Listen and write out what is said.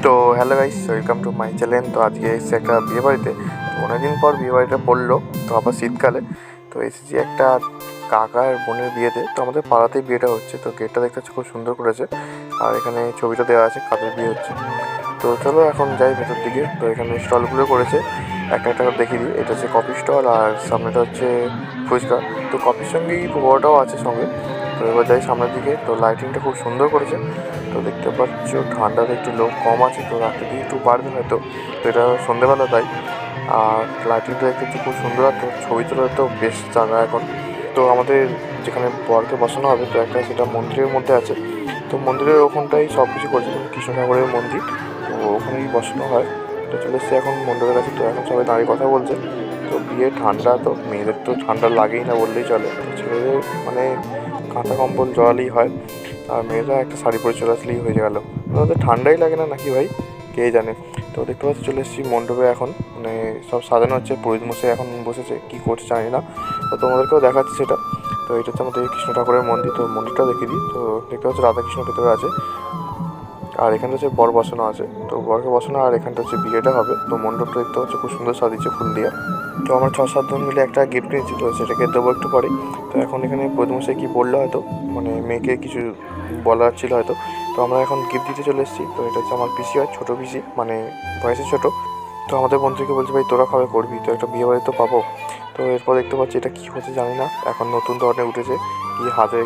তো hello guys, welcome to my channel. তো আজকে এসেছি একটা বিয়ে বাড়িতে। তো অনেকদিন পর বিয়ে বাড়িটা পড়লো, তো আবার শীতকালে। তো এসেছি একটা কাকার বোনের বিয়েতে। তো আমাদের পাড়াতেই বিয়েটা হচ্ছে। তো গেটটা দেখতে হচ্ছে খুব সুন্দর করেছে, আর এখানে ছবিটা দেওয়া আছে কাদের বিয়ে হচ্ছে। তো চলো এখন যাই ভেতর দিকে। তো এখানে স্টলগুলো করেছে, একটা একটা করে দেখিয়ে দিই। এটা হচ্ছে কফি স্টল, আর সামনেটা হচ্ছে ফুচকা। তো কফির সঙ্গেই পকোড়াটাও আছে সঙ্গে। তো এবার যাই সামনের দিকে। তো লাইটিংটা খুব সুন্দর করেছে। তো দেখতে পাচ্ছ ঠান্ডাতে একটু লোক কম আছে, তো রাতের দিকে একটু বাড়বে হয়তো। তো এটা সন্ধ্যেবেলা তাই। আর লাইটিংটা দেখতে হচ্ছে খুব সুন্দর। আর তো ছবি তোলার তো বেশ জায়গা এখন। তো আমাদের যেখানে বরকে বসানো হবে, তো একটা সেটা মন্দিরের মধ্যে আছে। তো মন্দিরের ওখানটাই সব কিছু করছে, কৃষ্ণ ঠাকুরের মন্দির। তো ওখানেই বসানো হয়। তো চলে এসছে এখন মন্দিরের কাছে। তো এখন সবাই দাঁড়িয়ে কথা বলছে। তো বিয়ে ঠান্ডা, তো মেয়েদের তো ঠান্ডা লাগেই না বললেই চলে। তো ছেলেদের মানে কাঁথা কম্বল জড়ালেই হয়, আর মেয়েরা একটা শাড়ি পরে চলে আসলেই হয়ে গেল। ওদের ঠান্ডাই লাগে না নাকি ভাই, কে জানে। তো দেখতে পাচ্ছি চলে এসেছি মণ্ডপে এখন। মানে সব সাজানো হচ্ছে, পুরোহিত মশাই এখন বসেছে, কী করছে জানি না। তো তোমাদেরকেও দেখাচ্ছি সেটা। তো এটা হচ্ছে আমাদের কৃষ্ণ ঠাকুরের মন্দির। তো মন্দিরটাও দেখিয়ে দিই। তো দেখতে পাচ্ছি রাধাকৃষ্ণ ভেতরে আছে, আর এখানটা হচ্ছে বর বসানো আছে। তো বরকে বসানো, আর এখানটা হচ্ছে বিয়েটা হবে। তো মণ্ডপটা দেখতে হচ্ছে খুব সুন্দর সাজিয়েছে ফুল দিয়ে। তো আমরা 6-7 জন মিলে একটা গিফট নিয়েছি, তো সেটাকে দেবো একটু পরে। তো এখন এখানে প্রথমশাই কি বললো হয়তো, মানে মেয়েকে কিছু বলার ছিল হয়তো। তো আমরা এখন গিফট দিতে চলে এসেছি। তো এটা হচ্ছে আমার পিসি হয়, ছোটো পিসি, মানে বয়সে ছোটো। তো আমাদের বন্ধুকে বলছে ভাই তোরা খাবে করবি, তো একটা বিয়ে বাড়ি তো পাবো। তো এরপর দেখতে পাচ্ছি এটা কী হচ্ছে জানি না, এখন নতুন ধরনের উঠেছে, কি হাতে